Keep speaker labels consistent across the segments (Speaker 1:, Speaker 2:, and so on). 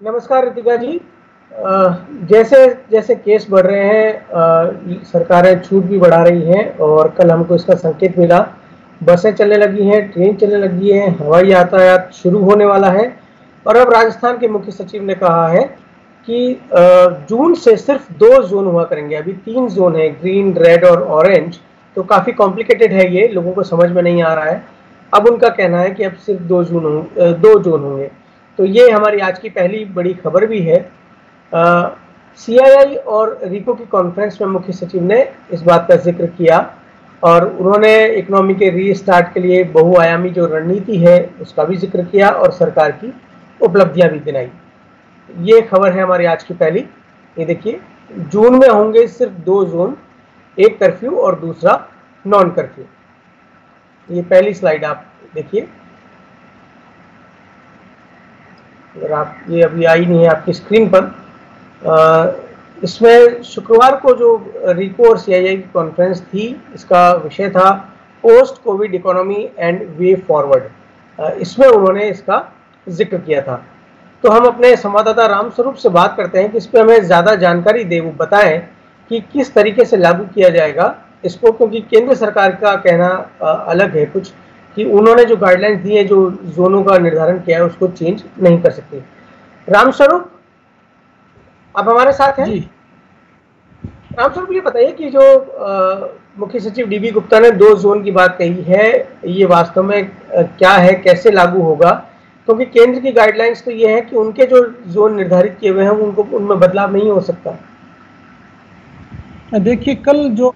Speaker 1: नमस्कार रितिका जी। जैसे जैसे केस बढ़ रहे हैं, सरकारें छूट भी बढ़ा रही हैं और कल हमको इसका संकेत मिला। बसें चलने लगी हैं, ट्रेन चलने लगी है, हवाई यातायात शुरू होने वाला है। और अब राजस्थान के मुख्य सचिव ने कहा है कि जून से सिर्फ 2 जोन हुआ करेंगे। अभी 3 जोन है, ग्रीन, रेड और ऑरेंज। तो काफ़ी कॉम्प्लिकेटेड है, ये लोगों को समझ में नहीं आ रहा है। अब उनका कहना है कि अब सिर्फ 2 जोन होंगे। तो ये हमारी आज की पहली बड़ी खबर भी है। सीआईआई और रिको की कॉन्फ्रेंस में मुख्य सचिव ने इस बात का जिक्र किया और उन्होंने इकोनॉमी के रीस्टार्ट के लिए बहुआयामी जो रणनीति है उसका भी जिक्र किया और सरकार की उपलब्धियां भी गिनाई। ये खबर है हमारी आज की पहली। ये देखिए, जून में होंगे सिर्फ 2 जोन, एक कर्फ्यू और दूसरा नॉन कर्फ्यू। ये पहली स्लाइड आप देखिए, अगर आप, ये अभी आई नहीं है आपकी स्क्रीन पर। इसमें शुक्रवार को जो रिको और सीआईआई की कॉन्फ्रेंस थी, इसका विषय था post Covid economy and way forward. इसमें उन्होंने इसका जिक्र किया था। तो हम अपने संवाददाता रामस्वरूप से बात करते हैं कि इस पर हमें ज़्यादा जानकारी दे, वो बताएं कि किस तरीके से लागू किया जाएगा इसको, क्योंकि केंद्र सरकार का कहना अलग है कुछ, कि उन्होंने जो गाइडलाइंस दी है, जो जोनों का निर्धारण किया है, उसको चेंज नहीं कर सकते। रामस्वरूप, आप हमारे साथ हैं?
Speaker 2: जी।
Speaker 1: रामस्वरूप, ये बताइए कि जो मुख्य सचिव डीबी गुप्ता ने 2 जोन की बात कही है, ये वास्तव में क्या है, कैसे लागू होगा? क्योंकि केंद्र की गाइडलाइंस तो ये है कि उनके जो जोन निर्धारित किए हुए हैं उनको, उनमें बदलाव नहीं हो सकता।
Speaker 2: देखिए, कल जो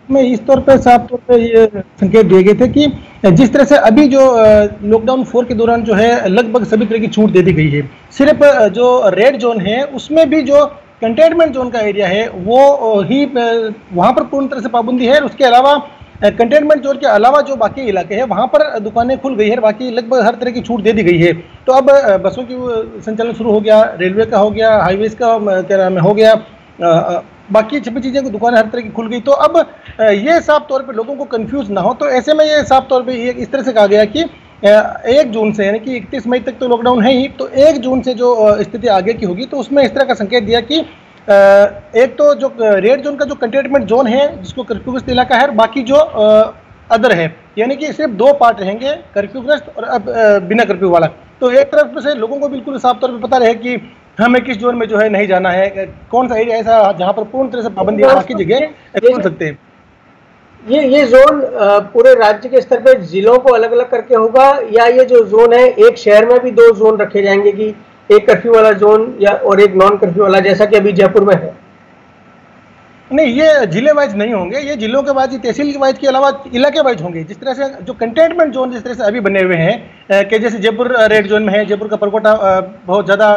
Speaker 2: में इस तौर पे साफ तौर पे ये संकेत दिए गए थे कि जिस तरह से अभी जो लॉकडाउन 4 के दौरान जो है लगभग सभी तरह की छूट दे दी गई है। सिर्फ जो रेड जोन है उसमें भी जो कंटेनमेंट जोन का एरिया है वो ही वहाँ पर पूर्ण तरह से पाबंदी है। उसके अलावा कंटेनमेंट जोन के अलावा जो बाकी इलाके हैं वहाँ पर दुकानें खुल गई है, बाकी लगभग हर तरह की छूट दे दी गई है। तो अब बसों की संचालन शुरू हो गया, रेलवे का हो गया, हाईवेज का क्या नाम है हो गया, बाकी सभी चीज़ें दुकानें हर तरह की खुल गई। तो अब ये साफ तौर पे लोगों को कंफ्यूज ना हो, तो ऐसे में ये साफ तौर पे ये इस तरह से कहा गया कि 1 जून से, यानी कि 31 मई तक तो लॉकडाउन है ही, तो 1 जून से जो स्थिति आगे की होगी, तो उसमें इस तरह का संकेत दिया कि एक तो जो रेड जोन का जो कंटेनमेंट जोन है जिसको कर्फ्यूग्रस्त इलाका है, बाकी जो अदर है, यानी कि सिर्फ 2 पार्ट रहेंगे, कर्फ्यूग्रस्त और अब बिना कर्फ्यू वाला। तो एक तरफ से लोगों को बिल्कुल साफ तौर पर पता रहे कि हमें किस जोन में जो है नहीं जाना है, कौन सा एरिया ऐसा जहाँ पर पूर्ण तरह से पाबंदी है, बाकी जगह खोल सकते हैं।
Speaker 1: ये जोन पूरे राज्य के स्तर पे जिलों को अलग अलग करके होगा, या ये जो जोन है एक शहर में भी 2 जोन रखे जाएंगे, कि एक कर्फ्यू वाला जोन या और एक नॉन कर्फ्यू वाला, जैसा कि अभी जयपुर में है?
Speaker 2: नहीं, ये जिले वाइज नहीं होंगे, ये जिलों के वाइज, तहसील के वाइज के अलावा इलाके वाइज होंगे। जिस तरह से जो कंटेनमेंट जोन जिस तरह से अभी बने हुए हैं कि जैसे जयपुर रेड जोन में है, जयपुर का परकोटा बहुत ज़्यादा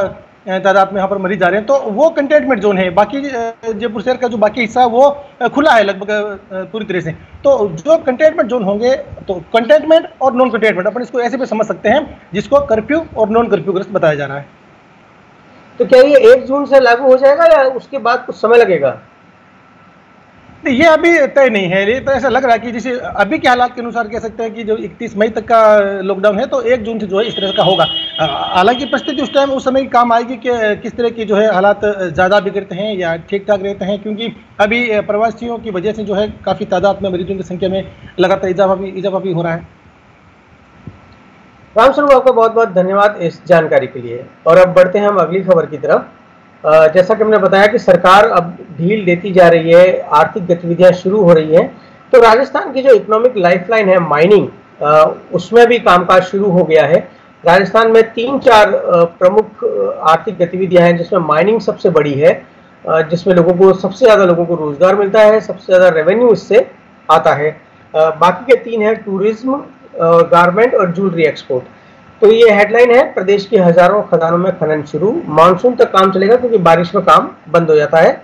Speaker 2: तादाद में यहाँ पर मरीज आ रहे हैं, तो वो कंटेनमेंट जोन है। बाकी जयपुर शहर का जो बाकी हिस्सा वो खुला है लगभग पूरी तरह से। तो जो कंटेनमेंट जोन होंगे, तो कंटेनमेंट और नॉन कंटेनमेंट अपन इसको ऐसे भी समझ सकते हैं, जिसको कर्फ्यू और नॉन कर्फ्यूग्रस्त बताया जा रहा है।
Speaker 1: तो क्या ये 1 जून से लागू हो जाएगा या उसके बाद कुछ समय लगेगा?
Speaker 2: ये अभी तय नहीं है। ये तो ऐसा लग रहा है कि जैसे अभी के हालात के अनुसार कह सकते हैं कि जो 31 मई तक का लॉकडाउन है, तो 1 जून से जो है इस तरह का होगा। हालांकि परिस्थिति उस टाइम उस समय की काम आएगी कि किस तरह की जो है हालात ज़्यादा बिगड़ते हैं या ठीक ठाक रहते हैं, क्योंकि अभी प्रवासियों की वजह से जो है काफ़ी तादाद में मरीजों की संख्या में लगातार इजाफा भी हो रहा है।
Speaker 1: रामस्वरूप, आपका बहुत बहुत धन्यवाद इस जानकारी के लिए। और अब बढ़ते हैं हम अगली खबर की तरफ। जैसा कि हमने बताया कि सरकार अब ढील देती जा रही है, आर्थिक गतिविधियां शुरू हो रही हैं। तो राजस्थान की जो इकोनॉमिक लाइफलाइन है माइनिंग, उसमें भी कामकाज शुरू हो गया है। राजस्थान में 3-4 प्रमुख आर्थिक गतिविधियां हैं, जिसमें माइनिंग सबसे बड़ी है, जिसमें लोगों को, सबसे ज़्यादा लोगों को रोजगार मिलता है, सबसे ज़्यादा रेवेन्यू इससे आता है। बाकी के 3 हैं टूरिज्म, गारमेंट और ज्वेलरी एक्सपोर्ट। तो ये हेडलाइन है, प्रदेश की हजारों खदानों में खनन शुरू, मानसून तक काम चलेगा क्योंकि बारिश में काम बंद हो जाता है।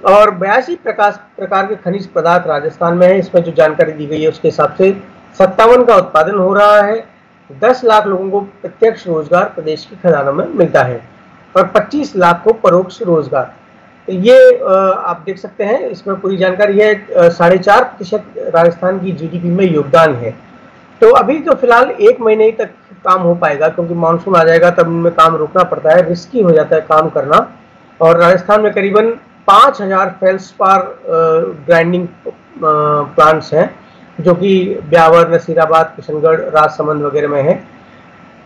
Speaker 1: और 82 प्रकार के खनिज पदार्थ राजस्थान में है। इसमें जो जानकारी दी गई है उसके हिसाब से 57 का उत्पादन हो रहा है। 10 लाख लोगों को प्रत्यक्ष रोजगार प्रदेश की खदानों में मिलता है और 25 लाख को परोक्ष रोजगार। तो ये आप देख सकते हैं, इसमें पूरी जानकारी है। 4.5% राजस्थान की जीडीपी में योगदान है। तो अभी तो फिलहाल 1 महीने ही तक काम हो पाएगा, क्योंकि मानसून आ जाएगा तब उनमें काम रुकना पड़ता है, रिस्की हो जाता है काम करना। और राजस्थान में करीबन 5000 फेल्सपार ग्राइंडिंग प्लांट्स हैं, जो कि ब्यावर, नसीराबाद, किशनगढ़, राजसमंद वगैरह में है।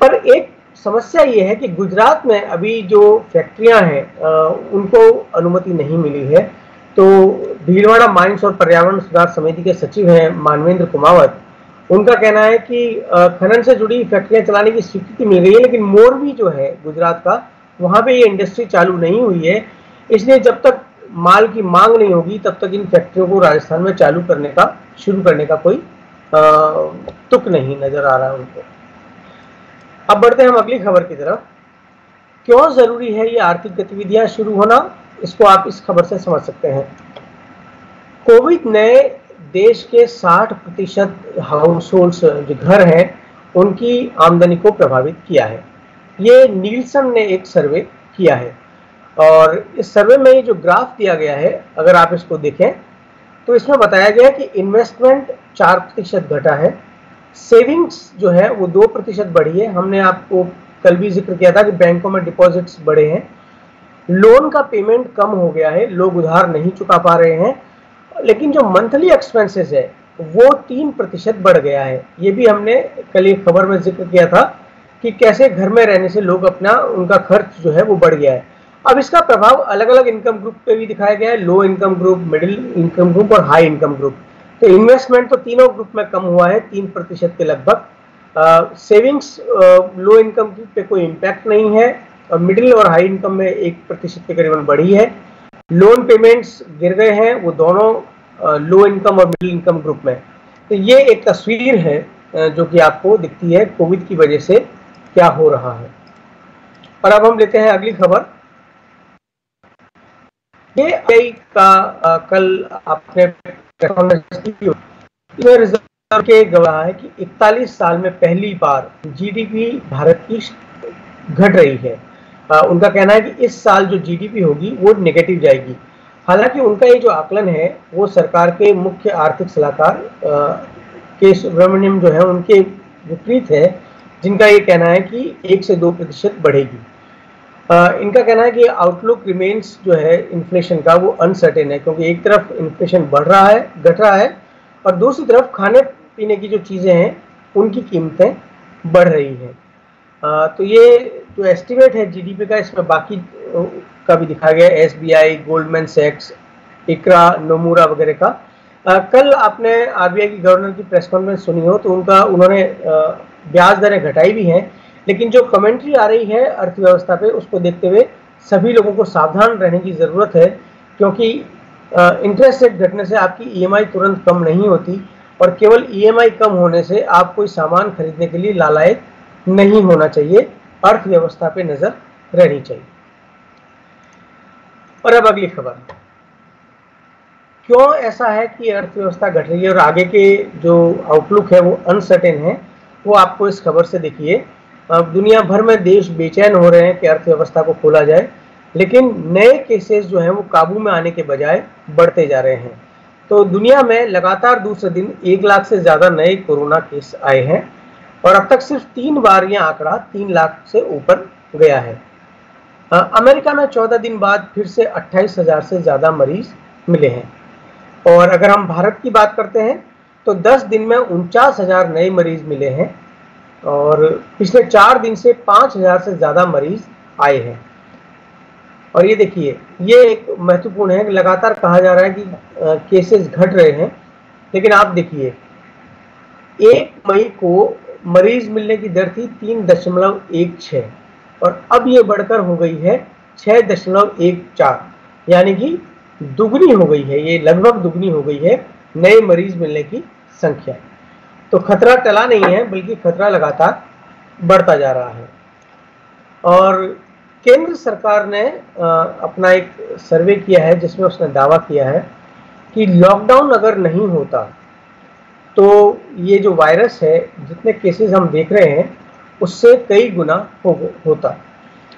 Speaker 1: पर एक समस्या ये है कि गुजरात में अभी जो फैक्ट्रियां हैं उनको अनुमति नहीं मिली है। तो भीलवाड़ा माइंस और पर्यावरण सुधार समिति के सचिव हैं मानवेंद्र कुमावत, उनका कहना है कि खनन से जुड़ी फैक्ट्रियां चलाने की स्वीकृति मिल गई है, लेकिन मोरबी जो है गुजरात का, वहां पे ये इंडस्ट्री चालू नहीं हुई है। इसलिए जब तक माल की मांग नहीं होगी तब तक इन फैक्ट्रियों को राजस्थान में शुरू करने का कोई तुक नहीं नजर आ रहा है उनको। अब बढ़ते हैं हम अगली खबर की तरफ। क्यों जरूरी है ये आर्थिक गतिविधियां शुरू होना, इसको आप इस खबर से समझ सकते हैं। कोविड ने देश के 60% हाउस होल्ड्स जो घर हैं उनकी आमदनी को प्रभावित किया है। ये नीलसन ने एक सर्वे किया है, और इस सर्वे में ये जो ग्राफ दिया गया है, अगर आप इसको देखें तो इसमें बताया गया है कि इन्वेस्टमेंट 4% घटा है, सेविंग्स जो है वो 2% बढ़ी है। हमने आपको कल भी जिक्र किया था कि बैंकों में डिपॉजिट्स बढ़े हैं। लोन का पेमेंट कम हो गया है, लोग उधार नहीं चुका पा रहे हैं। लेकिन जो मंथली एक्सपेंसेस है वो 3% बढ़ गया है। ये भी हमने कल एक खबर में जिक्र किया था कि कैसे घर में रहने से लोग उनका खर्च जो है वो बढ़ गया है। अब इसका प्रभाव अलग अलग इनकम ग्रुप पे भी दिखाया गया है, low income group, middle income group और हाई इनकम ग्रुप। तो इन्वेस्टमेंट तो तीनों ग्रुप में कम हुआ है 3% के लगभग। सेविंग्स लो इनकम ग्रुप पे कोई इम्पैक्ट नहीं है, और मिडिल और हाई इनकम में 1% के करीबन बढ़ी है। लोन पेमेंट्स गिर गए हैं, वो दोनों लो इनकम और मिडिल इनकम ग्रुप में। तो ये एक तस्वीर है जो कि आपको दिखती है कोविड की वजह से क्या हो रहा है। और अब हम लेते हैं अगली खबर। ये का कल आपने रिजर्व के गवाह है कि 41 साल में पहली बार जीडीपी भारत की घट रही है। उनका कहना है कि इस साल जो जीडीपी होगी वो नेगेटिव जाएगी। हालांकि उनका ये जो आकलन है वो सरकार के मुख्य आर्थिक सलाहकार के सुब्रमण्यम जो है उनके विपरीत है, जिनका ये कहना है कि 1 से 2% बढ़ेगी। इनका कहना है कि आउटलुक रिमेन्स जो है इन्फ्लेशन का वो अनसर्टेन है, क्योंकि एक तरफ इन्फ्लेशन बढ़ रहा है, घट रहा है, और दूसरी तरफ खाने पीने की जो चीज़ें हैं उनकी कीमतें बढ़ रही हैं। तो ये जो एस्टिमेट है जीडीपी का, इसमें बाकी का भी दिखाया गया, एसबीआई, गोल्डमैन सैक्स, इकरा, नोमुरा वगैरह का। कल आपने आरबीआई की गवर्नर की प्रेस कॉन्फ्रेंस सुनी हो तो उन्होंने ब्याज दरें घटाई भी हैं, लेकिन जो कमेंट्री आ रही है अर्थव्यवस्था पे उसको देखते हुए सभी लोगों को सावधान रहने की ज़रूरत है, क्योंकि इंटरेस्ट रेट घटने से आपकी ईएमआई तुरंत कम नहीं होती, और केवल ईएमआई कम होने से आप कोई सामान खरीदने के लिए लालायक नहीं होना चाहिए। अर्थव्यवस्था पे नज़र रहनी चाहिए। और अब अगली खबर। क्यों ऐसा है कि अर्थव्यवस्था घट रही है और आगे के जो आउटलुक है वो अनसर्टेन है, वो आपको इस खबर से देखिए। अब दुनिया भर में देश बेचैन हो रहे हैं कि अर्थव्यवस्था को खोला जाए, लेकिन नए केसेस जो हैं वो काबू में आने के बजाय बढ़ते जा रहे हैं। तो दुनिया में लगातार दूसरे दिन 1 लाख से ज़्यादा नए कोरोना केस आए हैं, और अब तक सिर्फ 3 बार यह आंकड़ा 3 लाख से ऊपर गया है। अमेरिका में 14 दिन बाद फिर से 28,000 से ज़्यादा मरीज मिले हैं। और अगर हम भारत की बात करते हैं तो 10 दिन में 49,000 नए मरीज मिले हैं, और पिछले 4 दिन से 5,000 से ज़्यादा मरीज आए हैं। और ये देखिए, ये एक महत्वपूर्ण है कि लगातार कहा जा रहा है कि केसेस घट रहे हैं, लेकिन आप देखिए 1 मई को मरीज मिलने की दर थी 3.16, और अब ये बढ़कर हो गई है 6.14, यानी कि दुगनी हो गई है, ये लगभग दुगनी हो गई है नए मरीज मिलने की संख्या। तो खतरा टला नहीं है, बल्कि खतरा लगातार बढ़ता जा रहा है। और केंद्र सरकार ने अपना एक सर्वे किया है जिसमें उसने दावा किया है कि लॉकडाउन अगर नहीं होता तो ये जो वायरस है, जितने केसेस हम देख रहे हैं उससे कई गुना होता।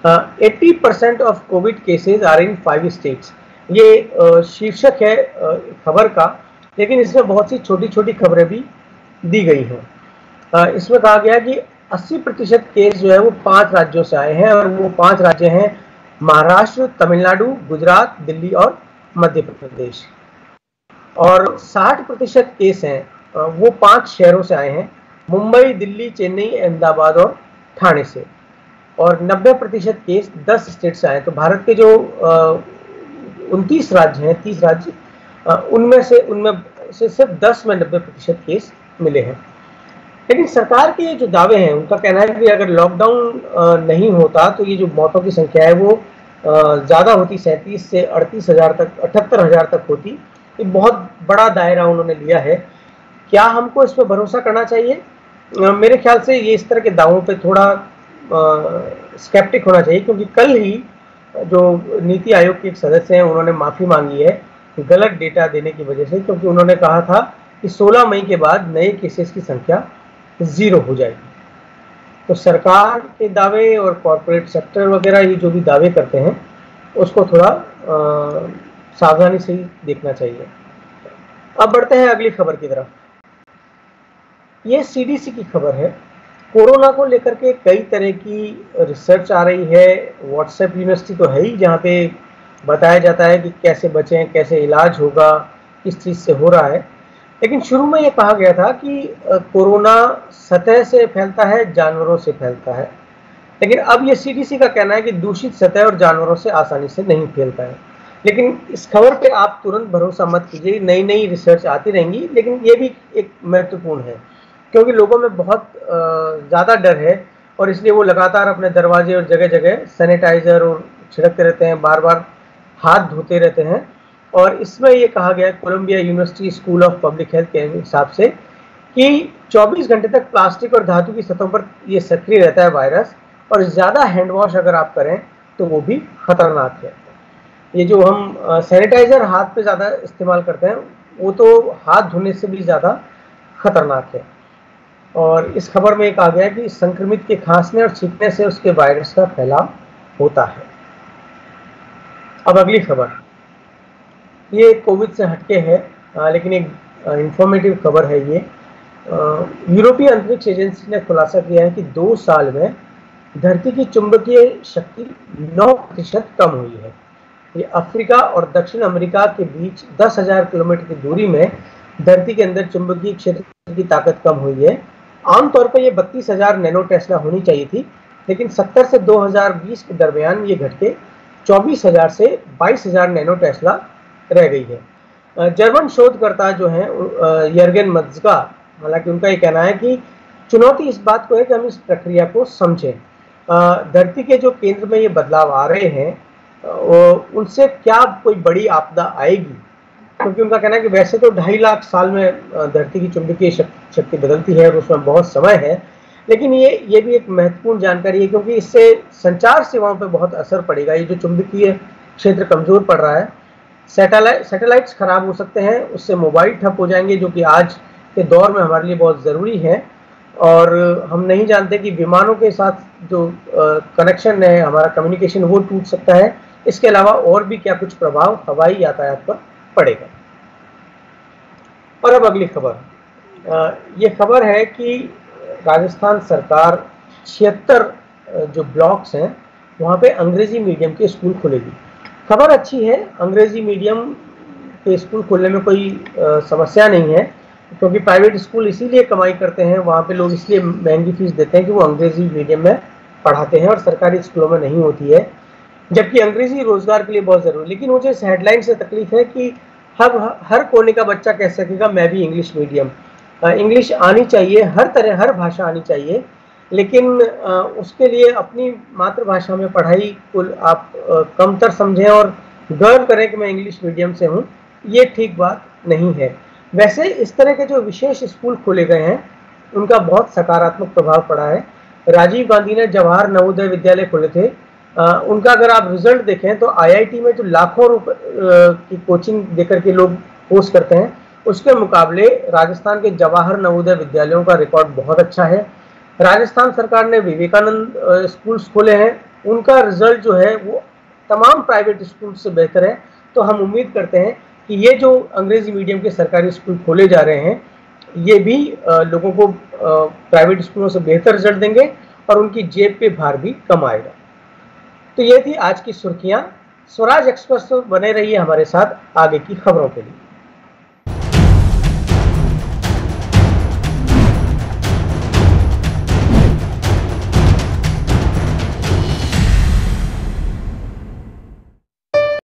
Speaker 1: 80% of Covid cases are in 5 states. ये शीर्षक है खबर का, लेकिन इसमें बहुत सी छोटी छोटी खबरें भी दी गई हैं। इसमें कहा गया कि 80% केस जो है वो 5 राज्यों से आए हैं, और वो 5 राज्य हैं महाराष्ट्र, तमिलनाडु, गुजरात, दिल्ली और मध्य प्रदेश। और 60% केस हैं वो 5 शहरों से आए हैं, मुंबई, दिल्ली, चेन्नई, अहमदाबाद और ठाणे से। और 90% केस 10 स्टेट से आए। तो भारत के जो 29 राज्य हैं, 30 राज्य, उनमें से सिर्फ 10 में 90% केस मिले हैं। लेकिन सरकार के जो दावे हैं, उनका कहना है कि अगर लॉकडाउन नहीं होता तो ये जो मौतों की संख्या है वो ज़्यादा होती, 37 से 38,000 तक, 78,000 तक होती। ये बहुत बड़ा दायरा उन्होंने लिया है। क्या हमको इस पर भरोसा करना चाहिए? मेरे ख्याल से ये इस तरह के दावों पे थोड़ा स्केप्टिक होना चाहिए, क्योंकि कल ही जो नीति आयोग के एक सदस्य हैं, उन्होंने माफ़ी मांगी है गलत डेटा देने की वजह से, क्योंकि उन्होंने कहा था कि 16 मई के बाद नए केसेस की संख्या 0 हो जाएगी। तो सरकार के दावे और कॉरपोरेट सेक्टर वगैरह ये जो भी दावे करते हैं, उसको थोड़ा सावधानी से ही देखना चाहिए। अब बढ़ते हैं अगली खबर की तरफ। ये सीडीसी की खबर है। कोरोना को लेकर के कई तरह की रिसर्च आ रही है। व्हाट्सएप यूनिवर्सिटी तो है ही, जहाँ पे बताया जाता है कि कैसे बचें, कैसे इलाज होगा, किस चीज़ से हो रहा है। लेकिन शुरू में ये कहा गया था कि कोरोना सतह से फैलता है, जानवरों से फैलता है। लेकिन अब ये सीडीसी का कहना है कि दूषित सतह और जानवरों से आसानी से नहीं फैलता है। लेकिन इस खबर पे आप तुरंत भरोसा मत कीजिए, नई नई रिसर्च आती रहेंगी। लेकिन ये भी एक महत्वपूर्ण है, क्योंकि लोगों में बहुत ज़्यादा डर है, और इसलिए वो लगातार अपने दरवाजे और जगह जगह सैनिटाइज़र और छिड़कते रहते हैं, बार बार हाथ धोते रहते हैं। और इसमें ये कहा गया Columbia University School of Public Health के हिसाब से कि 24 घंटे तक प्लास्टिक और धातु की सतहों पर ये सक्रिय रहता है वायरस, और ज़्यादा हैंड वॉश अगर आप करें तो वो भी खतरनाक है। ये जो हम सैनिटाइज़र हाथ पे ज़्यादा इस्तेमाल करते हैं, वो तो हाथ धोने से भी ज़्यादा खतरनाक है। और इस खबर में कहा गया है कि संक्रमित के खांसने और छींकने से उसके वायरस का फैलाव होता है। अब अगली खबर, ये कोविड से हटके है, लेकिन एक इंफॉर्मेटिव खबर है ये। यूरोपीय अंतरिक्ष एजेंसी ने खुलासा किया है कि 2 साल में धरती की चुंबकीय शक्ति 9% कम हुई है। ये अफ्रीका और दक्षिण अमेरिका के बीच 10,000 किलोमीटर की दूरी में धरती के अंदर चुंबकीय क्षेत्र की ताकत कम हुई है। आमतौर पर ये 32,000 नैनो टेस्ला होनी चाहिए थी, लेकिन 70 से 2020 के दरमियान ये घट के 24,000 से 22,000 नैनो टेस्ला रह गई है। जर्मन शोधकर्ता जो हैं यर्गेन मत्सका, हालांकि उनका ये कहना है कि चुनौती इस बात को है कि हम इस प्रक्रिया को समझें। धरती के जो केंद्र में ये बदलाव आ रहे हैं, उनसे क्या कोई बड़ी आपदा आएगी? क्योंकि उनका कहना है कि वैसे तो 2.5 लाख साल में धरती की चुंबकीय शक्ति बदलती है और उसमें बहुत समय है, लेकिन ये भी एक महत्वपूर्ण जानकारी है, क्योंकि इससे संचार सेवाओं पर बहुत असर पड़ेगा। ये जो चुंबकीय क्षेत्र कमज़ोर पड़ रहा है, सैटेलाइट्स खराब हो सकते हैं, उससे मोबाइल ठप हो जाएंगे, जो कि आज के दौर में हमारे लिए बहुत ज़रूरी है। और हम नहीं जानते कि विमानों के साथ जो कनेक्शन है, हमारा कम्युनिकेशन, वो टूट सकता है। इसके अलावा और भी क्या कुछ प्रभाव हवाई यातायात पर पड़ेगा। और अब अगली खबर, ये खबर है कि राजस्थान सरकार 76 जो ब्लॉक्स हैं वहाँ पे अंग्रेजी मीडियम के स्कूल खोलेगी। खबर अच्छी है, अंग्रेजी मीडियम के स्कूल खोलने में कोई समस्या नहीं है, क्योंकि प्राइवेट स्कूल इसीलिए कमाई करते हैं, वहाँ पे लोग इसलिए महंगी फीस देते हैं कि वो अंग्रेजी मीडियम में पढ़ाते हैं और सरकारी स्कूलों में नहीं होती है, जबकि अंग्रेजी रोजगार के लिए बहुत ज़रूरी। लेकिन मुझे इस हेडलाइन से तकलीफ है कि हर कोने का बच्चा कह सकेगा मैं भी इंग्लिश मीडियम। इंग्लिश आनी चाहिए, हर तरह, हर भाषा आनी चाहिए, लेकिन उसके लिए अपनी मातृभाषा में पढ़ाई को आप कमतर समझें और गर्व करें कि मैं इंग्लिश मीडियम से हूँ, ये ठीक बात नहीं है। वैसे इस तरह के जो विशेष स्कूल खोले गए हैं, उनका बहुत सकारात्मक प्रभाव पड़ा है। राजीव गांधी ने जवाहर नवोदय विद्यालय खोले थे, उनका अगर आप रिजल्ट देखें तो आईआईटी में जो लाखों रुपए की कोचिंग देकर के लोग कोर्स करते हैं, उसके मुकाबले राजस्थान के जवाहर नवोदय विद्यालयों का रिकॉर्ड बहुत अच्छा है। राजस्थान सरकार ने विवेकानंद स्कूल्स खोले हैं, उनका रिजल्ट जो है वो तमाम प्राइवेट स्कूल से बेहतर है। तो हम उम्मीद करते हैं कि ये जो अंग्रेजी मीडियम के सरकारी स्कूल खोले जा रहे हैं, ये भी लोगों को प्राइवेट स्कूलों से बेहतर रिजल्ट देंगे और उनकी जेब पे भार भी कम आएगा। तो ये थी आज की सुर्खियां। स्वराज एक्सप्रेस तो बने रहिए हमारे साथ आगे की खबरों के लिए।